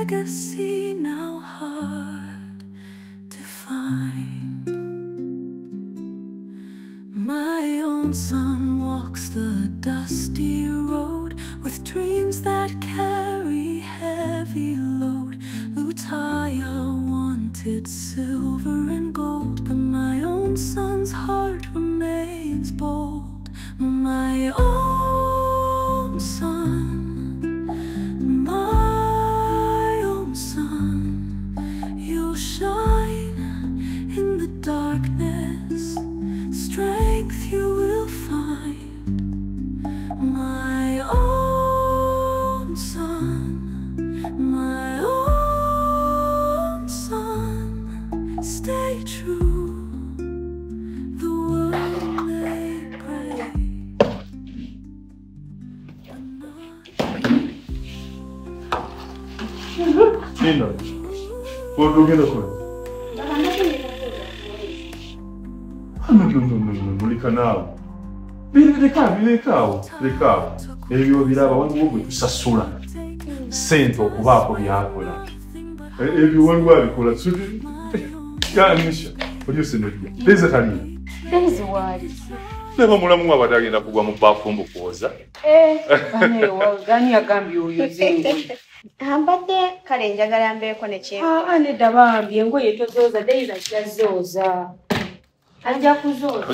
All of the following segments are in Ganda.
legacy now hard to find. My own son walks the dusty road with dreams that carry heavy load. Lutaya wanted silver and gold, but my own son's heart remains bold. My own son, my own son, you'll shine in the darkness, strength you will find. My own son, my own son, stay true, the world may pray. Nino, what do you get? No, Reka. Ebyo biraba waliwo gwe tusasula sente okubaako byakola. Ebyo waliwo abikola tudi. Yanisha, olyose n'ojja. Leza tali. Leza wali. Leba mulamu abadagenda kugwa mu bafumbo kuoza. Bane wagani agambye oyo zengo. Ambadde kale njagala mbeeko ne kyempa. Nedda bambi engoye tozooza Deiza kyazooza. Ajja kuzooza.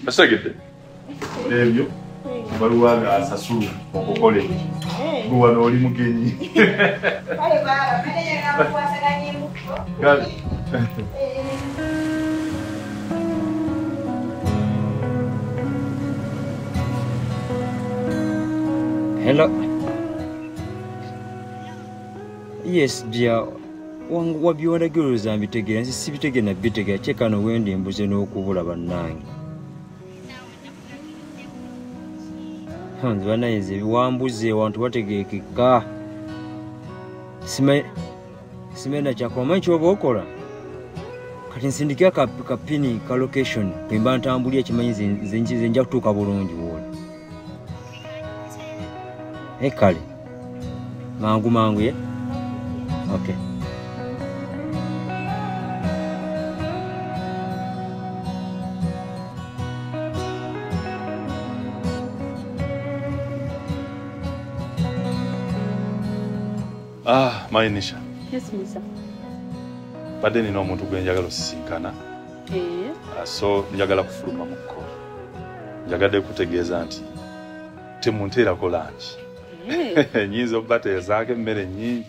Osegedde. Ebyo baluwaga asasula okukola ekyo. Gwe wano oli mugenyi. Kale baba, manager nakukwasaganya embuto. Hello. Yes, dear. Wabyona girls ambitegera nsi sibitegera bitegera chekano wende embuze n'okubula bannange. Hanzi banayeze biwambuze abantu bategekeka. Simena chakoma kyoba okola. Kati nsindikira kapini ka location kwemba ntambulya kimanyi zenji nja kutuuka bulungi wona. Kale. Mangu ye. Okay. Mainisha. Yes, Misa. Badde nina omuntu gwe njagala osisinkana. So njagala kufuluma mu kkola. Njagadde kutegeeza nti temunteerako langi. Nyinza obbateezaako emmere nnyingi.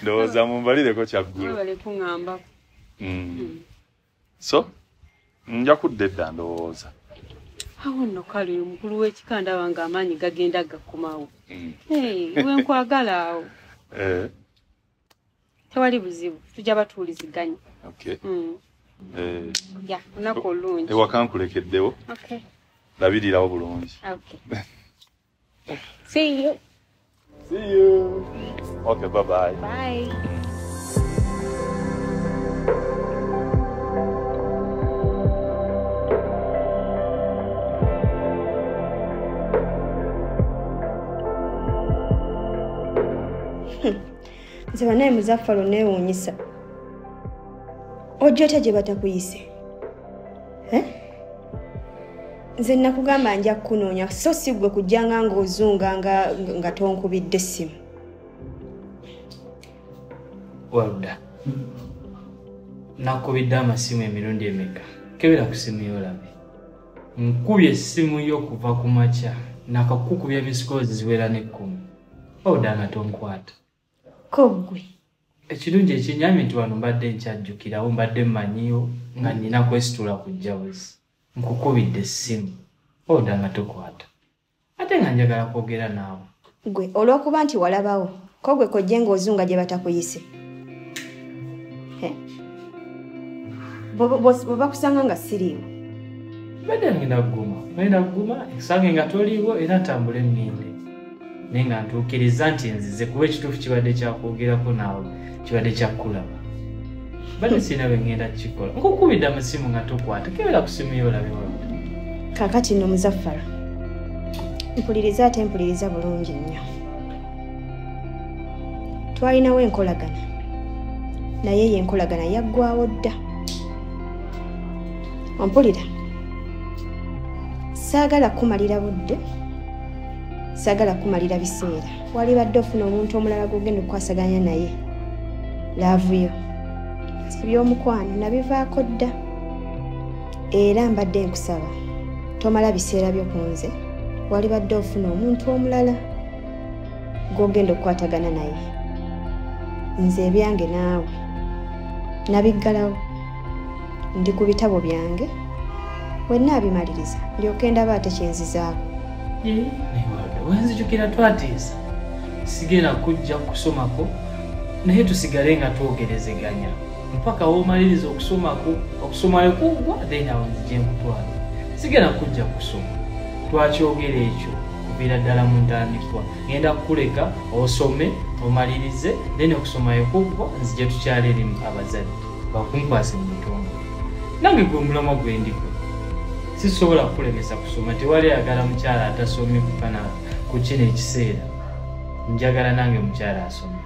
Ndowooza mumbalireko kyaggulu. Webale kuŋŋambako. So nja kudda edda ndowooza. Awo nno kale omukulu w'ekika ndaba ng'amaanyi gagenda gakomawo. Wenkwagala awo. Tewali buzibu, tujja batuuliziganya. Okay. Ya, olunaku olungi. Ewaka nkulekeddewo. Okay. Labirirawo bulungi. Okay. See you. See you. Okay, bye-bye. Bye. Nze naye Muzaffalo neewuunyisa. Ojja otya gye batakuyise? Nze nakugamba nja kukunoonya so si gwe kujjanga ng'ozunga nga tonkubidde essimu. Walda. Nakubidde amasimu emirundi emeka. Kebera ku ssimu y'olabe. Nkubye essimu yo kuva ku makya. Nakakukubya misikoozi ziwera n'ekkumi. Walda nga tonkwata. Kogwe. Ekirungi ekinyamye nti wano mbadde nkyajjukirawo mbadde mmanyiyo nga nnina kwesitula ku jjawuzi. Nkukubidde essimu. Walda nga tokwata. Ate nga njagala kwogera naawe. Gwe olw'okuba nti walabawo. Kogwe kojje ng'ozunga gye batakuyise. Bwe bakusanga nga siriiwo. Mbadde ngenda kuguma. Ekisange nga toliiwo era ntambule nninde. Naye nga ntuukiriza nti nzize kuba ekituufu kibadde kyakwogerako naawe kibadde kyakulaba. Badde sirina bwe ngenda kukikola. Nkukubidde amasimu nga tokwata. Kebera ku ssimu yo olabe Walda. Kaakati nno Muzaffalo. Mpuliriza ate mpuliriza bulungi nnyo. twalinawo enkolagana naye yenkolagana yaggwawo dda. Ompulira, saagala kumalira budde, saagala kumalira biseera. Wali badde ofuna omuntu omulala gw'ogenda okukwasaganya naye laavuyo eby'omukwano nabivaako dda. Era mbadde nkusaba tomala biseera byo ku nze, wali badde ofuna omuntu omulala gw'ogenda okukwatagana naye. Nze ebyange naawe nabiggalawo, ndi ku bitabo byange, wenna abimaliriza ndyoke ndaba ate kyenzizaako. Wenzijukira twatiisa sigenda kujja kusomako naye tusigale nga twogerezeganya mpaka womaliriza okusomayo kuggwa then awo nzije nkutwala. Sigenda kujja kusoma twakyogera ekyo kuviira ddala mu ntandikwa. Ngenda kukuleka osome omalirize then okusomayo kuggwa nzije tukyale eri abazadde bakunkwasa mu mutongo. Nange gwe mulamwa gwe ndiko sisobola kukulemesa kusoma. Tewali ayagala mukyala atasomye kukana ku kino ekiseera. Njagala nange mukyala asome.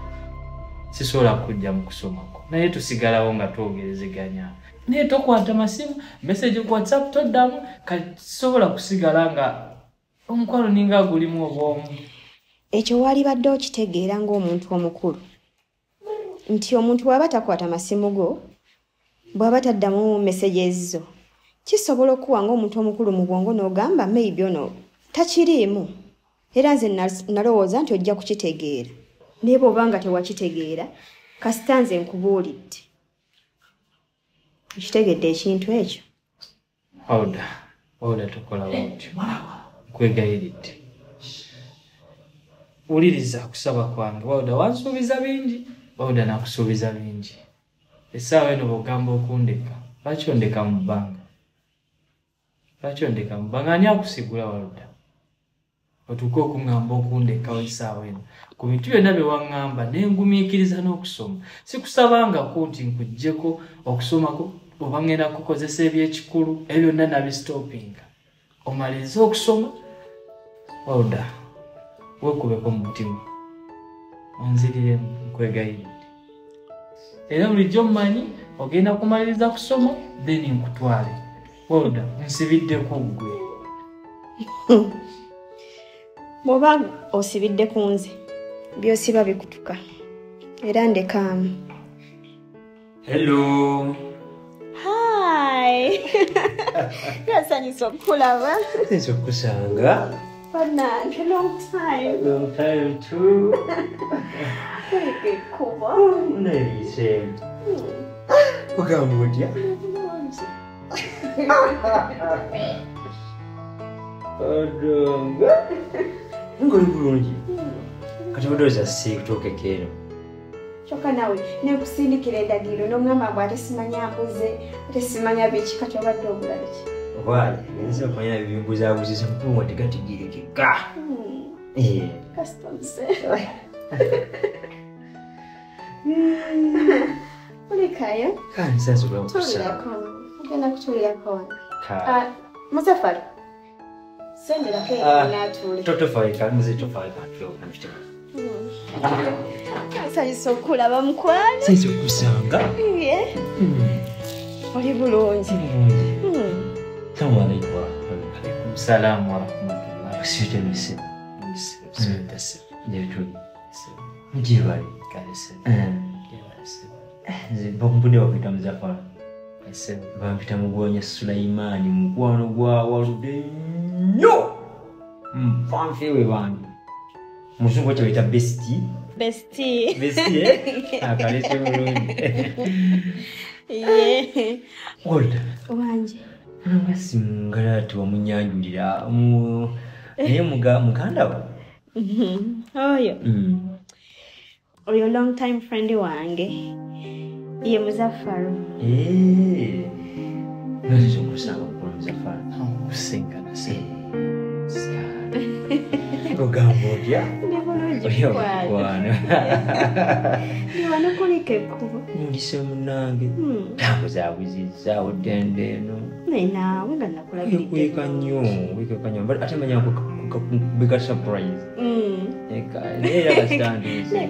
Sisobola kujja mu kusomako naye tusigalawo nga twogerezeganya. Naye tokwata masimu message ku WhatsApp toddamu kati sisobola kusigala nga omukwano ninga gulimu obwomu. Ekyo wali badde okitegeera ng'omuntu omukulu nti omuntu bw'aba takwata masimu go, bw'aba taddamu messages zo, kisobola okuwa ng'omuntu omukulu mu bwongo n'ogamba maybe ono takiriimu. Era nze nalowooza nti ojja kukitegeera. Naye bw'oba nga tewakitegeera, kasita nze nkubuulidde. Okitegedde ekintu ekyo? Oda tukola bwotyo. Nkwegayiridde. Wuliriza kusaba kwange. Oda wansuubiza bingi, oda nakusuubiza bingi. Essaawa eno bw'ogamba okundeka, lwaki ondeka mu bbanga? Lwaki ondeka mu bbanga? Ani akusigula Walda? Otuuke okuŋŋamba okundekawo essaawa eno. Ku bintu byonna bye waŋŋamba ne ngumiikiriza n'okusoma. Sikusabangako nti nkuggyeko okusomako oba ngenda kukozesa ebyekikulu, ebyo byonna nabistopinga. Omalirize okusoma, Walda, weekubeko mu mutima. Onziriremu, nkwegayiridde. Era bulijjo mmanyi ogenda kumaliriza kusoma, then nkutwale. Walda, nsibiddeku ggwe. Bw'oba osibidde ku nze, by'osiba bikutuka. Era ndekaamu. Hello. Hi. Gasanyusa okukulaba. Sinzi okukusanga. Bannange, long time. Long time too. Kuba. Nayise. Ogamba otya? Odonga. Ngoli bulungi. Kati odooza sikutuukeko eno. Kyokka nawe nekusindikira endagiro n'oŋŋamba mbw ate simanya mbuze ate simanya biki kati obadde ogula biki. Obaali nza okumanya bimbuzaabuzisa mukuuma tegategerekeka. Kastonse. Olikaya? Kani sasa ogula mukusa. Tulirako. Ogenda kutuulirako wano. Muzaffar. Senderako eyo n'atuule. Totofaika, muze tofaika atuloka mfitema. Nsanyusa okulaba mukwano. Sinzi okusanga. Oli bulungi. Salamu alaikum. Salaamu warahmatullahi. Usiyete misi. Usiyete. Njebituli. Mjibali. Kalese. Nze bakumpudde bakwita Muzaffar. Bampita Mugonya Sulaimaani mukwano gwa Walude nnyo. Mpanfeewe bange. Muzungu ekyo bayita bestie. Bestie. Bestie, akalese bulungi. Ye. Walda. Wanje. Nga singala ati wamunyanjulira naye muganda wo. Oyo. Oyo long time friend wange. Ye Muzaffar. Nalizo okusanga kwa Muzaffar. Okusinkana se. Ogamba otya? Ndi bulungi Mukwano. Ndi wano kuliko ekkubo. Mulise munange. Tambuzaabuzizza odende eno. Naawe nga nakulabiridde. Weka nnyo. Ate manya kubika surprise. Era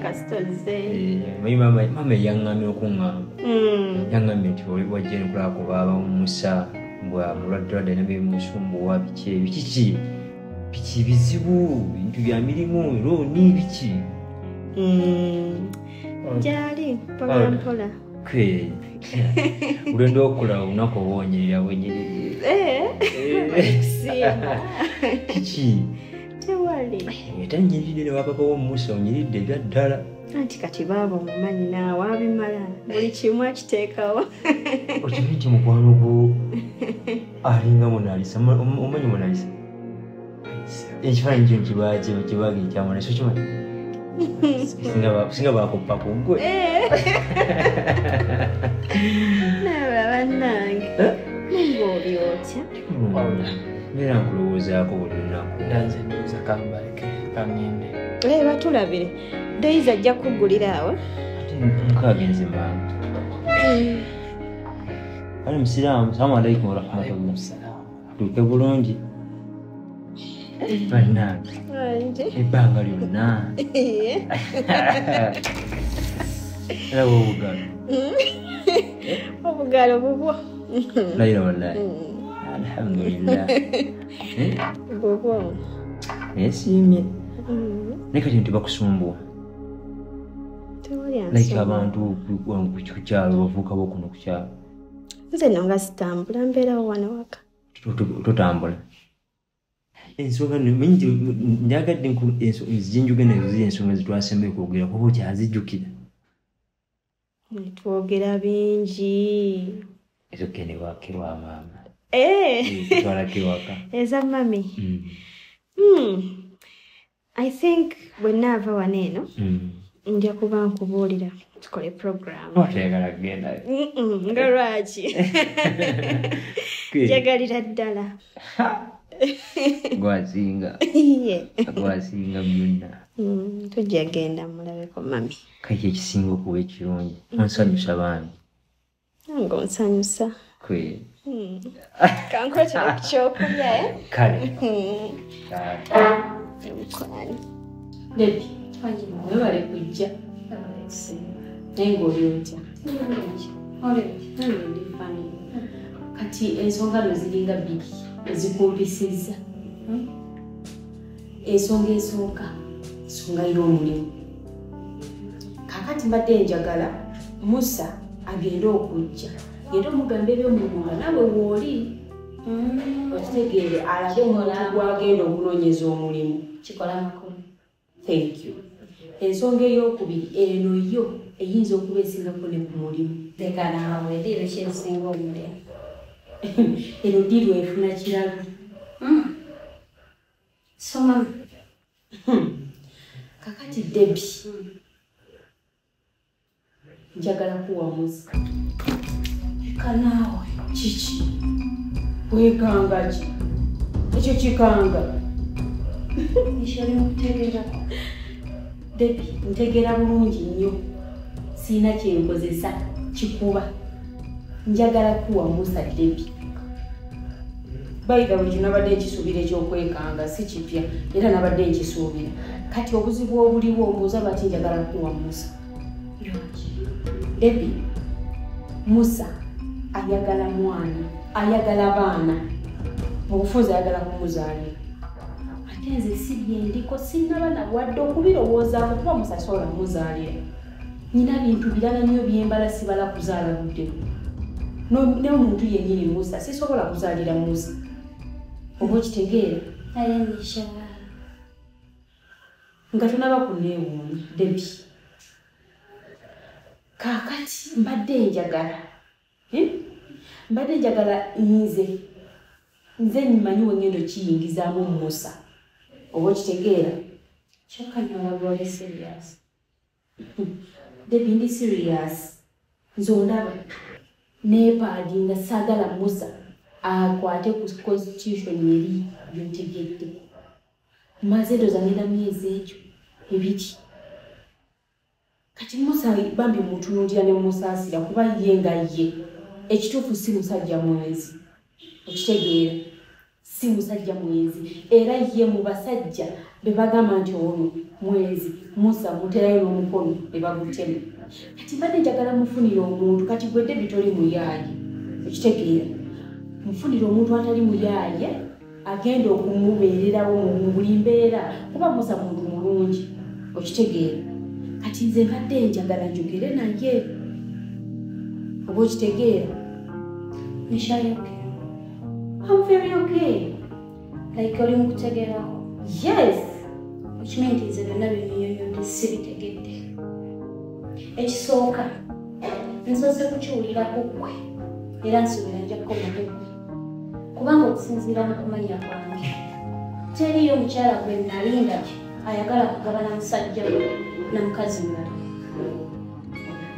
kasitandise. Mama yaŋŋamye okuŋŋamba. Yaŋŋamye nti wajja nekulaba kubaaba Musa mbwa mulwadde nebemusumbuwa biki bizibu bintu bya mirimu looni biki gyali mpola ulendo okukola olunaku obwonyerera kiki tewali ate nyiridde ne wapapa w'omusa onyiridde ebya ddala anti kati baaba omumanyi naawe abimala buli kimu akiteekawo okimanyi nti mukwano gwo alinga Monalisa omanyi Monalisa ekifaananyi kino kibaga ekyamona so kimanyi singa bakoppa ku gwe naawe bannange nang'oli otya mbeera nkulowoozaako buli lunaku Ndanze ndoza kambalike kamyende. Batulabire Daisy ajja kuggulira awo ate nkagenze mama ali musiraamu salamu alaikum warahmatullah tuuke bulungi bannange ebbanga lyonna era woobugalo obugalo bubwo layira wallahi alhamdulillah bubwo esiimye naye kati ntibakusumbuwa like abantu ku kyalo bavuuka bokuno ku kyalo nze no nga sitambula mbeerawo wano waka totambula ensonga mingi njagadde zinjugenda ezo ziri ensonga zitwasembe kwogera kuba okyazijjukira twogera bingi ezo kene wakirwa maama twalakirwaka eza mami I think bwe naava wano eno nja kuba nkubuulira tukole programu otegala kugenda nga lwaki njagalira ddala gwasinga byonna tujja genda mulabeko mami kaki ekisinga okuba ekirungi onsanyusa baami nga onsanyusa kweri kankwetera ku kyokulya kale mukwano Debbie, webale kujja naye ng'oli otya kati ensonga no ziringa bbiri ezikumpisizza ensonga esooka nsonga y'omulimu kaakati mbadde njagala Musa agende okujja genda omugamba ebyomulimu nga naawe wooli okitegeere alabe omuntu gwagenda okunoonyeza omulimu kikola makulu. Thank you. Ensonga ey'okubiri eno yo eyinza okuba esingako ne ku mulimu leka naawe ddiiro kyensinga omulimu eno ddiiro efuna kiralo soma kakati Debbie njagala kuwa Musa kanaawe kiki wekanga ki ekyo kikanga nishali mukutegeera Debbie ntegeera bulungi nnyo siina kyenkozesa kikuba njagala kuwa Musa Debbie bayita buli kinabadde nkisuubira ekyokwekanga si kipya era nabadde nkisuubira kati obuzibu obuliwo mbuuza bati njagala kuwa Musa Debbie Musa ayagala mwana ayagala baana mu bufuzi ayagala kumuzaalira ate nze si byendiko sinaba nabwadde okubirowoozaako kuba musasola muzaalira nyina bintu birala nnyo byembala sibala kuzaala budde ne omuntu yennyini Musa sisobola kuzaalira Musa oba okitegeera ayemisha nga tonaba kuneewuunya Debbie kaakati mbadde njagala nze nyimanyi wengendo kiyingizaamu Musa oba okitegeera kyokka nyolaba oli serious Debbie ndi serious nze ondaba neepaadi nga saagala Musa akwate ku constitution eri byotegedde maze ndooza ngenda myezi ekyo ebiti kati Musa bambi mutunulira ne musaasira kuba ye nga ye ekituufu si musajja mwenzi okitegeera si musajja mwenzi era ye mu basajja be bagamba nti ono mwenzi Musa muterayo n'omukono be bagutema kati mbadde njagala mufunira omuntu kati gwedde bitoli muyaaye okitegeera mufunira omuntu atali muyaaye agenda okumubeererawo mu buli mbeera kuba Musa muntu mulungi okitegeera kati nze mbadde njagala njogere naye oba okitegeera Nisha, you okay? I'm very okay. Like oli mukutegeraho. Yes. Which means nze byonna binyonyodde sibitegedde. Ekisooka nsoose kukiwulirako ggwe era nsuubira nja kukomamu ggwe kubanga okusinziira mu kumanya kwange teriyo mukyala gwe nalinda ayagala kugabana musajja we na mukazi mulala.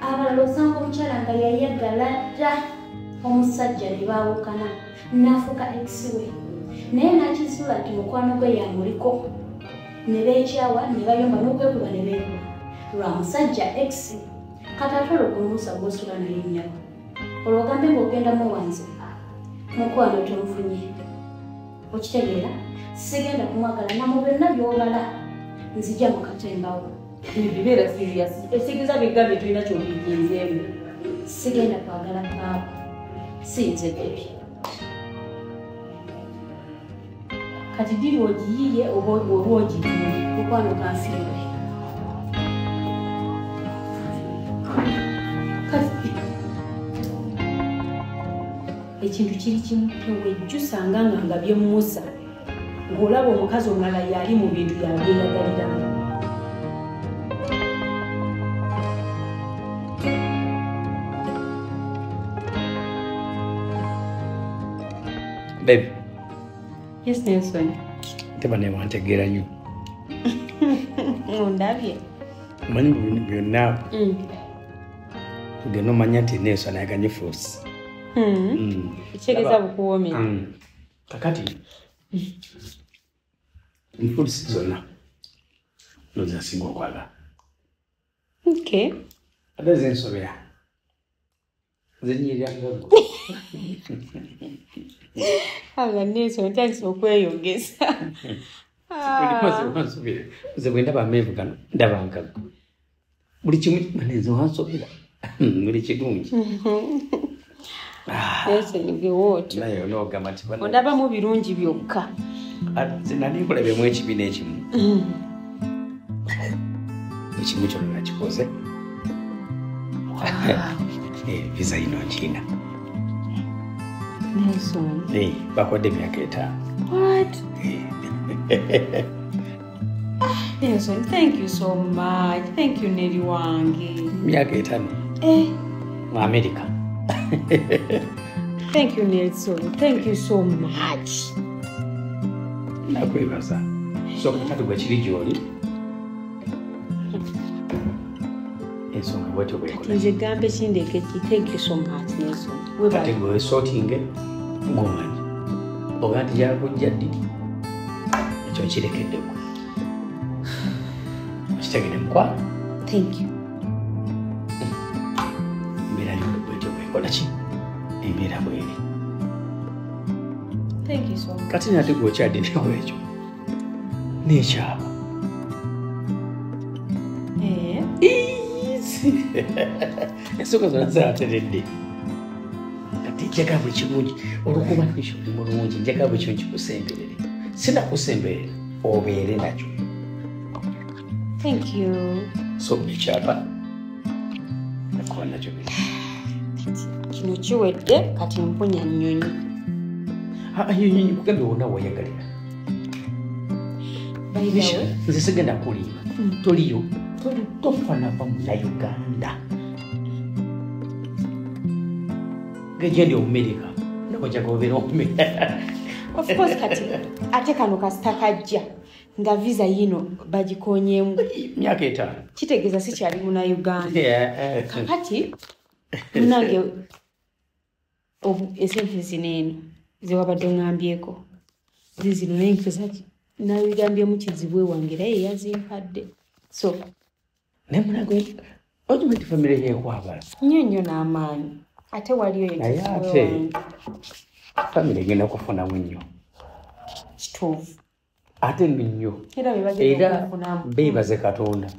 Abalala osanga omukyala nga yayagala dda omusajja ne baawukana n'afuuka ex we naye n'akisuula nti mukwano gwe yamuliko ne beekyawa ne bayomba n'okwekuba ne beekuba lwa musajja ex kati ate olwo Musa gw'osula naye nnyabo olwo ogambe ng'ogendamu wanze mukwano tomufunye okitegeera sigenda kumwagala namu byonna by'obala nzija mu katembawo bibeera serious esigeza bigambe tulina kyobigenzeemu sigenda kwagala baabo sinze bebi kati diri ogiyiye oba ogiyiye mukwano kanfiirwe kati ekintu kiri kimu tewejjusanga nga bye Musa ng'olaba omukazi omulala yali mu bintu yabyeyagaliramu. Baby. Yes, Nelson. Teba ne wantegera nnyo. Ondabye. Mani byonna. Tugenda omanya nti Nelson ayaganye fruits. Kitegeeza bukuwoomera. Kakati fruits zonna nozasinga okwagala. Okay. Ate zensobera. Zenyirira ngago. Hala Nelson ntandise okweyongeza. Nze bwe ndaba ameevu gano ndaba ngago. Buli kimu manenze wansobera. Buli kirungi. Nelson gwe wootyo. Naye onoogamba nti ondabamu birungi byokka. Ate nali nkulabemu ekibi n'ekimu. Ekimu kyonna nakikoze. Visa ino njina. Nelson. Bakodde emyaka 5. What? Nelson, thank you so much. Thank you, Neri wange. Myaka 5. Mu America. Thank you, Nelson. Thank you so much. Nakwebaza. So kakati gwe kiri gy'oli. Ensonga bwetyo bwekola. Nze gambe kindeeke ki. Thank you so much, Nelson. Kati gwe sorting ng'omanyi. Oba nti gyakujja ddi. Ekyo kirekedde gwe. Kitegede mukwano. Thank you. Embeera yo bwetyo bwekola ki? Embeera bweri. Thank you so much. Kati nate gwokyadde nekwekyo. N'ekyaba. Ensonga zonna zaateredde. Kati njagala buli kirungi olwokuba nakyo oli mulungi njagala buli kimu kikusemberere. Sinakusemberera obeere nakyo. Thank you. So ekyapa nakuba nakyo biri. Kino kiwedde kati mpunya nnyonyi. Nyonyi kugambe wonna weeyagalira. Nze sigenda kulimba. Toliyo. Tofana va mu Uganda. Gagende America. Nakoja gobera America. Of course kati ate kano kasita kajja nga visa yino bagikonyemu myaka 5. Kitegeeza si kyali mu Uganda. Kakati munange esente zineeno ze wabadde ngambyeko zino naye nkizaki nayigambye mu kizibu wange era yazimpadde so nemunago ojumenti family yekwabala nnyo n'amaanyi ate waliyo naye ate family egenda kufunamu nnyo kituufu ate nnyo era beebaze Katonda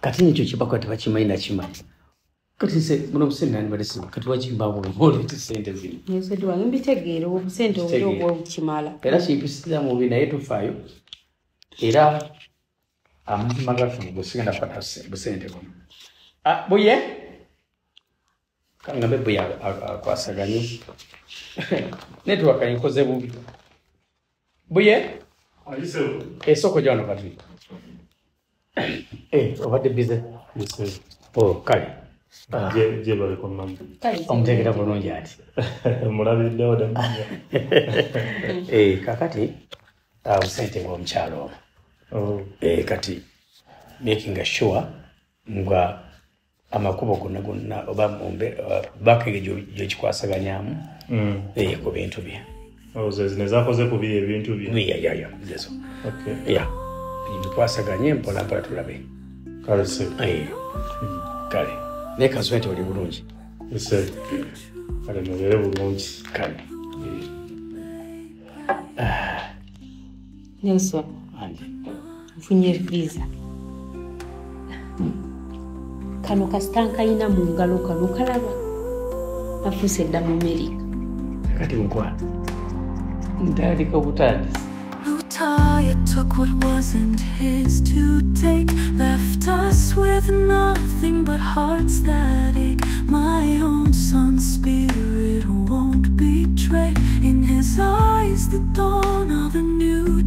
kati nikyo kibako tebakimanyi nakimanyi kati se muno busente balesi kati wachimbawo olete sente zino yesedi wange mbitegeera obusente obwo obukimala era kibisiza mu bina yetu fayo era amuntu magafu gusigenda kwata busente kono buye kangambe buye kwasaganye network ayikoze bubi buye esoko jano kati obadde bize kale je bali ko nam omutegera bulungi ati mulabidde oda kakati busente bw'omukyalo kati making sure nga amakubo gonna oba bakege gyekikwasaganyamu ku bintu bye nezakoze ku bye ebintu bye zezo bikwasaganye mpolampola tulabe kale nekaziwe nti oli bulungi kale mubeere bulungi kale Nelson nfunye visa kano kasitankayina mu ngalo kano kalaba afuuse dda mu Amerika kati mukwata ntandika obutandisi It took what wasn't his to take, left us with nothing but hearts that ache. My own son's spirit won't betray. In his eyes, the dawn of a new